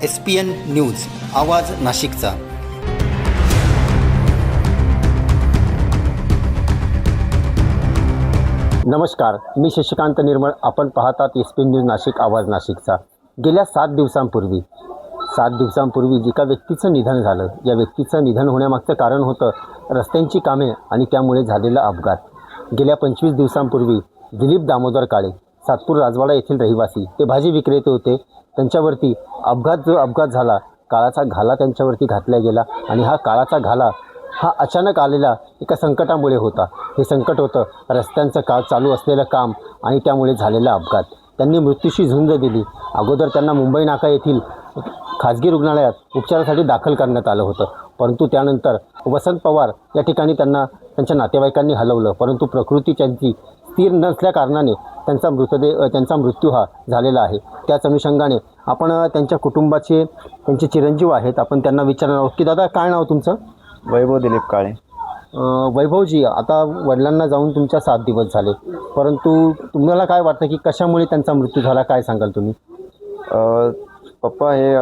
SPN news आवाज नाशिकचा। नमस्कार, मी शशिकांत निर्मळ। आपण पाहतात SPN न्यूज नाशिक आवाज नाशिकचा। गेल्या 7 दिवसांपूर्वी एका व्यक्तीचं निधन झालं। या व्यक्तीचं निधन होण्यामागचं कारण होतं रस्त्यांची कामे आणि त्यामुळे झालेला अपघात। गेल्या 25 दिवसांपूर्वी दिलीप दामोदर काळे, सातपूर राजवाडा येथील रहिवासी, ते भाजी विक्रेते होते। त्यांच्यावरती अपघात झाला, काळाचा घाला त्यांच्यावरती घातला गेला आणि हा काळाचा घाला हा अचानक आलेला एका संकटामुळे होता। हे संकट होतं रस्त्यांचं चालू असलेलं काम आणि त्यामुळे झालेला अपघात। त्यांनी मृत्यूशी झुंज दिली। अगोदर त्यांना मुंबई नाका येथील खाजगी रुग्णालयात उपचारासाठी दाखल करण्यात आलं होतं, परंतु त्यानंतर वसंत पवार या ठिकाणी त्यांना त्यांच्या नातेवाईकांनी हलवलं, परंतु प्रकृती त्यांची स्थिर नसल्या कारणाने त्यांचा मृत्यू हा झालेला आहे। त्याच अनुषंगाने आपण त्यांच्या कुटुंबाचे त्यांचे चिरंजीव आहेत, आपण त्यांना विचारणार आहोत की दादा काय नाव तुमचं? वैभव दिलीप काळे। वैभवजी, आता वडिलांना जाऊन तुमच्या 7 दिवस झाले, परंतु तुम्हाला काय वाटतं की कशामुळे त्यांचा मृत्यू झाला, काय सांगाल तुम्ही? पप्पा हे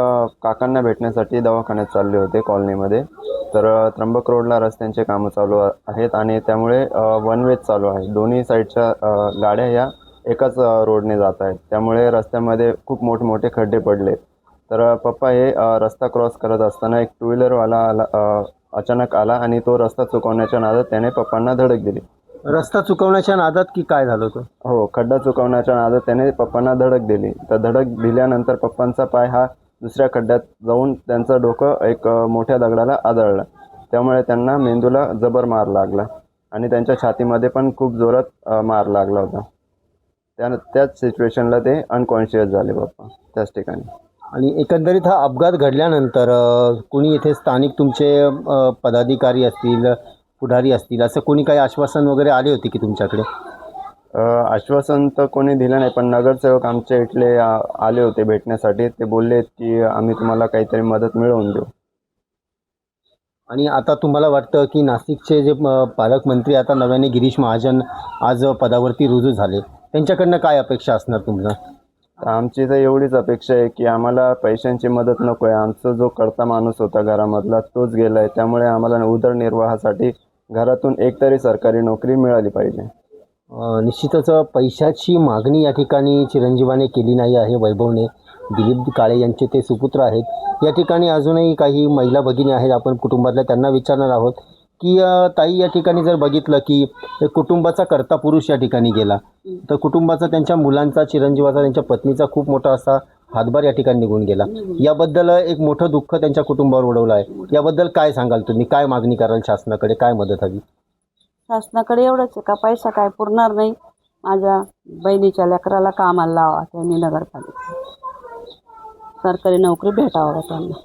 काकांना भेटण्यासाठी दवाखान्यात चालले होते कॉलनीमध्ये। तर त्र्यंबक रोडला रस्त्यांचे कामं चालू आहेत आणि त्यामुळे वन वे चालू आहे। दोन्ही साईडच्या गाड्या ह्या एकाच रोडने जात आहेत, त्यामुळे रस्त्यामध्ये खूप मोठमोठे खड्डे पडले। तर पप्पा हे रस्ता क्रॉस करत असताना एक 2 व्हीलरवाला अचानक आला आणि तो रस्ता चुकवण्याच्या नादात त्याने पप्पांना धडक दिली। रस्ता चुकवण्याच्या नादात की काय झालं होतं? हो, खड्डा चुकवण्याच्या नादात त्याने पप्पांना धडक दिली। तर धडक दिल्यानंतर पप्पांचा पाय हा दुसऱ्या खड्ड्यात जाऊन त्यांचं डोकं एक मोठ्या दगडाला आदळलं, त्यामुळे त्यांना मेंदूला जबर मार लागला आणि त्यांच्या छातीमध्ये पण खूप जोरात मार लागला होता। त्याच सिच्युएशनला ते अनकॉन्शियस झाले पप्पा त्याच ठिकाणी। आणि एकंदरीत हा अपघात घडल्यानंतर कोणी इथे स्थानिक तुमचे पदाधिकारी असतील, पुढारी असतील, असं कोणी काही आश्वासन वगैरे आले होते की तुमच्याकडे? आश्वासन तर कोणी दिलं नाही, पण नगरसेवक आमच्या इथले आले होते भेटण्यासाठी। ते बोलले की आम्ही तुम्हाला काहीतरी मदत मिळवून देऊ। आणि आता तुम्हाला वाटतं की नाशिकचे जे पालकमंत्री आता नव्याने गिरीश महाजन आज पदावरती रुजू झाले, त्यांच्याकडनं काय अपेक्षा असणार तुमचं? आमची तर एवढीच अपेक्षा आहे की आम्हाला पैशांची मदत नको आहे। आमचा जो करता माणूस होता घरामधला तोच गेला आहे, त्यामुळे आम्हाला उदरनिर्वाहासाठी घरातून एकतरी सरकारी नोकरी मिळाली पाहिजे। निश्चितच पैशाची मागणी या ठिकाणी चिरंजीवाने केली नाही आहे वैभवने। दिलीप काळे यांचे ते सुपुत्र आहेत। या ठिकाणी अजूनही काही महिला भगिनी आहेत, आपण कुटुंबातल्या त्यांना विचारणार आहोत की ताई, या ठिकाणी जर बघितलं की कुटुंबाचा कर्ता पुरुष या ठिकाणी गेला, तर कुटुंबाचा, त्यांच्या मुलांचा, चिरंजीवाचा, त्यांच्या पत्नीचा खूप मोठा असा हातभार या ठिकाणी निघून गेला। याबद्दल एक मोठं दुःख त्यांच्या कुटुंबावर ओढवलं आहे। याबद्दल काय सांगाल तुम्ही? काय मागणी कराल शासनाकडे, काय मदत हवी? शासनाकडे एवढंच आहे का पैसा काय पुरणार नाही, माझ्या बहिणीच्या लेकराला कामाला लावा त्यांनी, नगरपालिका सरकारी नोकरी भेटावा त्यांना।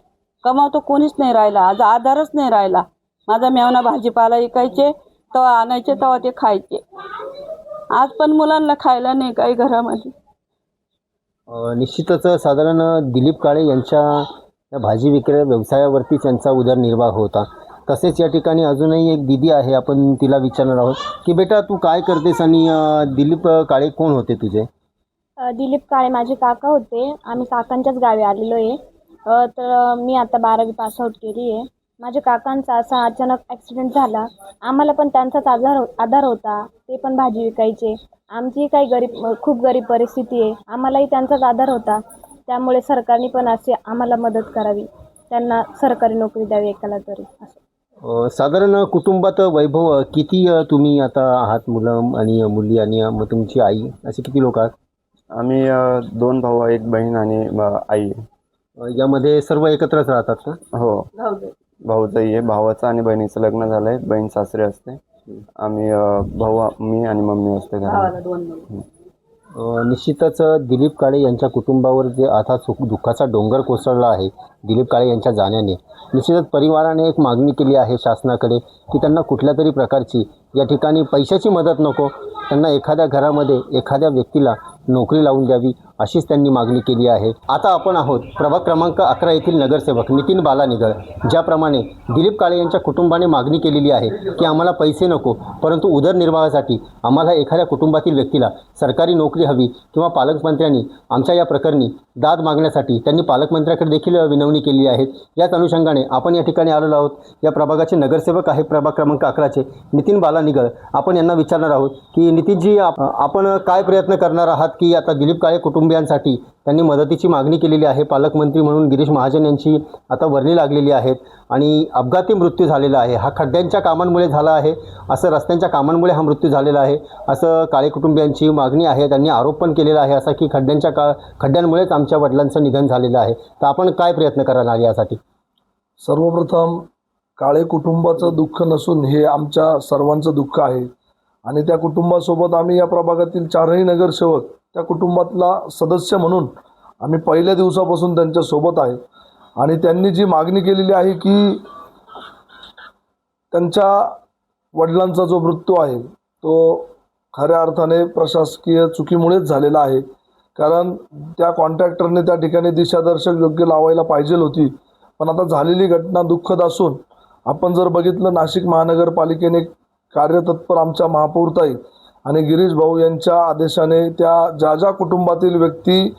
कमावतो कोणीच नाही राहिला, आज आधारच नाही राहिला। माझा मेवना भाजीपाला विकायचे, तेव्हा आणायचे तेव्हा ते खायचे, आज पण मुलांना खायला नाही काही घरामध्ये। निश्चितच साधारण दिलीप काळे यांच्या या भाजी विक्री व्यवसायावरती त्यांचा उदरनिर्वाह होता। तसेच या ठिकाणी अजूनही एक दीदी आहे, आपण तिला विचारणार आहोत की बेटा तू काय करतेस आणि दिलीप काळे कोण होते तुझे? दिलीप काळे माझे काका होते, आम्ही काकांच्याच गावी आलेलो आहे। तर मी आता 12वी पासआउट केली आहे। माझ्या काकांचा असा अचानक ॲक्सिडेंट झाला, आम्हाला पण त्यांचाच आधार होता, ते पण भाजी विकायचे। आमची काही खूप गरीब परिस्थिती आहे, आम्हालाही त्यांचाच आधार होता, त्यामुळे सरकारने पण असे आम्हाला मदत करावी, त्यांना सरकारी नोकरी द्यावी एकाला तरी असं। साधारण कुटुंबात वैभव किती तुम्ही आता आहात, मुलं आणि मुली आणि मग तुमची आई, असे किती लोक आहात? आम्ही 2 भाऊ, 1 बहीण आणि आई। यामध्ये सर्व एकत्रच राहतात का? हो, भाऊजाई आहे, भावाचं आणि बहिणीचं लग्न झालं आहे, बहीण सासरी असते। आम्ही भाऊ, मी आणि मम्मी असते घरात। निश्चितच दिलीप काळे यांच्या कुटुंबावर जे आता दुःखाचा डोंगर कोसळला आहे दिलीप काळे यांच्या जाण्याने, निश्चितच परिवाराने एक मागणी केली आहे शासनाकडे की त्यांना कुठल्या तरी प्रकारची या ठिकाणी पैशाची मदत नको, त्यांना एखाद्या घरामध्ये एखाद्या व्यक्तीला नोकरी लावून द्यावी अशीच त्यांनी मागणी केली आहे. आता आपण आहोत प्रभाग क्रमांक 11 येथील नगरसेवक नितीन बाला निगळ. ज्याप्रमाणे दिलीप काळे यांच्या कुटुंबाने मागणी केलेली आहे की आम्हाला पैसे नको, परंतु उदरनिर्वाहासाठी आम्हाला एखाद्या कुटुंबातील व्यक्तीला सरकारी नोकरी हवी किंवा पालकमंत्र्यांनी आमच्या या प्रकरणी दाद मागण्यासाठी त्यांनी पालकमंत्र्याकडे देखील विनवणी केली आहे. याच अनुषंगाने आपण या ठिकाणी आलेलो आहोत. या प्रभागाचे नगरसेवक आहे प्रभाग क्रमांक 11चे नितीन बाला निगळ. आपण यांना विचारणार आहोत की नितीनजी, आपण काय प्रयत्न करणार आहात की आता दिलीप काळे कुटुंबियांसाठी त्यांनी मदतीची मागणी केलेली आहे. पालकमंत्री म्हणून गिरीश महाजन यांची आता वर्णी लागलेली आहेत आणि अपघाती मृत्यू झालेला आहे. हा खड्ड्यांच्या कामांमुळे झाला आहे, असं रस्त्यांच्या कामांमुळे हा मृत्यू झालेला आहे असं काळे कुटुंबियांची मागणी आहे. त्यांनी आरोप पण केलेला आहे असा की खड्ड्यांमुळेच आमच्या वडिलांचं निधन झालेलं आहे. तर आपण काय प्रयत्न करणार यासाठी? सर्वप्रथम काळे कुटुंबाचं दुःख नसून हे आमच्या सर्वांचं दुःख आहे आणि त्या कुटुंबासोबत आम्ही या प्रभागातील 4ही नगरसेवक त्या कुटुंबातला सदस्य म्हणून आम्ही पहिल्या दिवसापासून त्यांच्यासोबत आहे. आणि त्यांनी जी मागणी केलेली आहे की त्यांच्या वडिलांचा जो मृत्यू आहे तो खऱ्या अर्थाने प्रशासकीय चुकीमुळेच झालेला आहे. कारण त्या कॉन्ट्रॅक्टरने त्या ठिकाणी दिशादर्शक योग्य लावायला पाहिजे होती. पण आता झालेली घटना दुःखद असून आपण जर बघितलं, नाशिक महानगरपालिकेने कार्यतत्पर आमच्या महापौरताई आणि गिरीश भाऊ यांच्या आदेशाने त्या ज्या कुटुंबातील व्यक्ती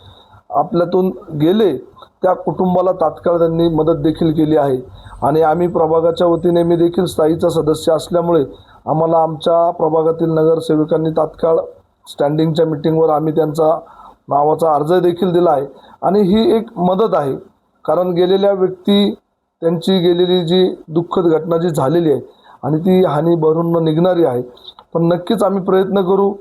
आपल्यातून गेले त्या कुटुंबाला तात्काळ त्यांनी मदत देखील केली आहे. आणि आम्ही प्रभागाच्या वतीने, मी देखील स्थायीचा सदस्य असल्यामुळे आम्हाला आमच्या प्रभागातील नगरसेवकांनी तात्काळ स्टँडिंगच्या मिटिंगवर आम्ही त्यांचा नावाचा अर्ज देखील दिला आहे. आणि ही एक मदत आहे, कारण गेलेल्या व्यक्ती त्यांची गेलेली जी दुःखद घटना जी झालेली आहे आणि ती हानी भरून न निघणारी आहे. पण नक्कीच आम्ही प्रयत्न करू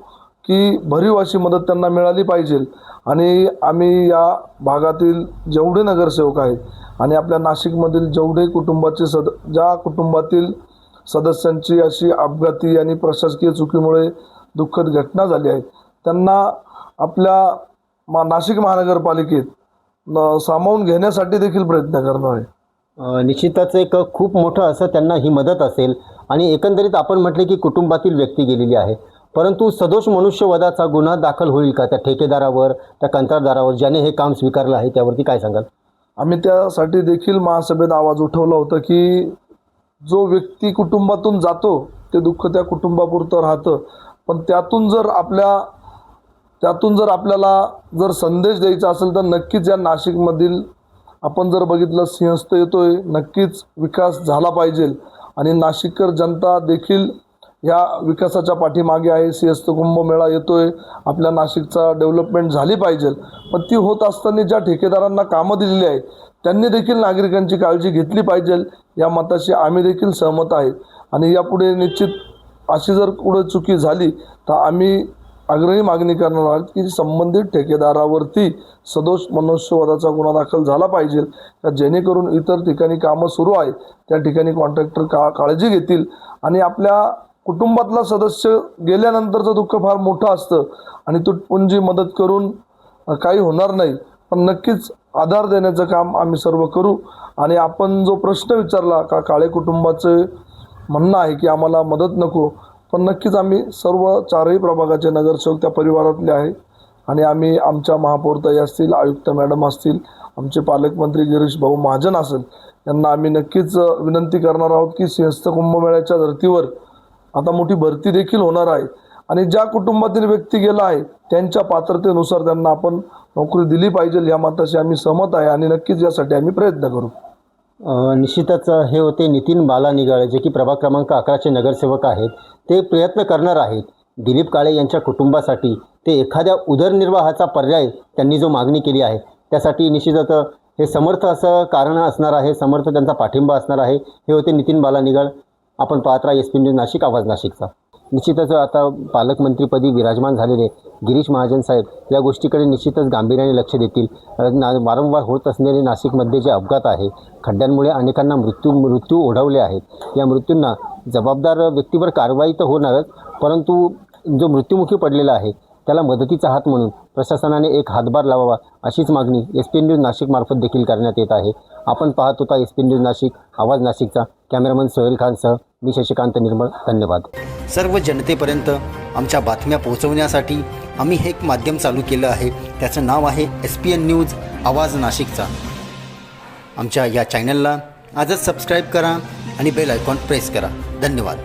की भरीव अशी मदत त्यांना मिळाली पाहिजे. आणि आम्ही या भागातील जेवढे नगरसेवक आहेत आणि आपल्या नाशिकमधील जेवढे कुटुंबाचे ज्या कुटुंबातील सदस्यांची अशी अपघाती आणि प्रशासकीय चुकीमुळे दुःखद घटना झाली आहे त्यांना आपल्या नाशिक महानगरपालिकेत सामावून घेण्यासाठी देखील प्रयत्न करणार आहे. निश्चितच एक खूप मोठं असं त्यांना ही मदत असेल. आणि एकंदरीत आपण म्हटले की कुटुंबातील व्यक्ती गेलेली आहे, परंतु सदोष मनुष्यवधाचा गुन्हा दाखल होईल का त्या ठेकेदारावर, त्या कंत्राटदारावर ज्याने हे काम स्वीकारलं आहे, त्यावरती काय सांगाल? आम्ही त्यासाठी देखील महासभेत आवाज उठवला होता की जो व्यक्ती कुटुंबातून जातो ते दुःख त्या कुटुंबापुरतं राहतं. पण त्यातून जर आपल्याला जर संदेश द्यायचा असेल तर नक्कीच या नाशिकमधील आपण जर बघितलं, सिंहस्थ येतोय, नक्कीच विकास झाला पाहिजे आणि नाशिककर जनता देखील या विकासाच्या पाठीमागे आहे. सिंहस्थ कुंभमेळा येतोय, आपल्या नाशिकचा डेव्हलपमेंट झाली पाहिजे. पण ती होत असताना ज्या ठेकेदारांना कामं दिलेली आहे त्यांनी देखील नागरिकांची काळजी घेतली पाहिजे, या मताशी आम्ही देखील सहमत आहे. आणि यापुढे निश्चित अशी जर पुढे चुकी झाली तर आम्ही आग्रही मागणी करणार आहोत की संबंधित ठेकेदारावरती सदोष मनुष्यवधाचा गुन्हा दाखल झाला पाहिजे, जेणेकरून इतर ठिकाणी कामं सुरू आहे त्या ठिकाणी कॉन्ट्रॅक्टर काळजी घेतील. आणि आपल्या कुटुंबातला सदस्य गेल्यानंतरचं दुःख फार मोठं असतं आणि तुटपुंजी मदत करून काही होणार नाही. पण नक्कीच आधार देण्याचं काम आम्ही सर्व करू. आणि आपण जो प्रश्न विचारला का काळे कुटुंबाचं म्हणणं आहे की आम्हाला मदत नको, पण नक्कीच आम्ही सर्व 4ही प्रभागाचे नगरसेवक त्या परिवारातले आहे. आणि आम्ही आमच्या महापौरताई असतील, आयुक्त मॅडम असतील, आमचे पालकमंत्री गिरीश भाऊ महाजन असेल, यांना आम्ही नक्कीच विनंती करणार आहोत की सिंहस्थ कुंभमेळ्याच्या धर्तीवर आता मोठी भरती देखील होणार आहे आणि ज्या कुटुंबातील व्यक्ती गेला आहे त्यांच्या पात्रतेनुसार त्यांना आपण नोकरी दिली पाहिजे, या मताशी आम्ही सहमत आहे आणि नक्कीच यासाठी आम्ही प्रयत्न करू. निश्चितच हे होते नितीन बाला निगळ, जे की प्रभाग क्रमांक 11चे नगरसेवक आहेत. ते प्रयत्न करणार आहेत दिलीप काळे यांच्या कुटुंबासाठी. ते एखाद्या उदरनिर्वाहाचा पर्याय त्यांनी जो मागणी केली आहे त्यासाठी निश्चितच हे समर्थ असं कारण असणार आहे, समर्थ त्यांचा पाठिंबा असणार आहे. हे होते नितीन बाला निगळ. आपण पाहत राहा SP न्यूज नाशिक, आवाज नाशिकचा. निश्चितच आता पालकमंत्रीपदी विराजमान झालेले गिरीश महाजन साहेब या गोष्टीकडे निश्चितच गांभीर्याने लक्ष देतील. वारंवार होत असलेले नाशिकमध्ये जे अपघात आहे, खड्ड्यांमुळे अनेकांना मृत्यू ओढवले आहेत. या मृत्यूंना जबाबदार व्यक्तीवर कारवाई तर होणारच, परंतु जो मृत्युमुखी पडलेला आहे त्याला मदतीचा हात म्हणून प्रशासनाने एक हातभार लावावा अशीच मागणी SP न्यूज नाशिकमार्फत देखील करण्यात येत आहे. आपण पाहत होता SP न्यूज नाशिक, आवाज नाशिकचा. कॅमेरामन सोहेल खानसह मी शशिकांत निर्मळ. धन्यवाद. सर्व जनतेपर्यंत आमच्या बातम्या पोहोचवण्यासाठी आम्ही हे एक माध्यम चालू केलं आहे. त्याचं नाव आहे SPN न्यूज आवाज नाशिकचा. आमच्या या चॅनलला आजच सबस्क्राईब करा आणि बेल आयकॉन प्रेस करा. धन्यवाद.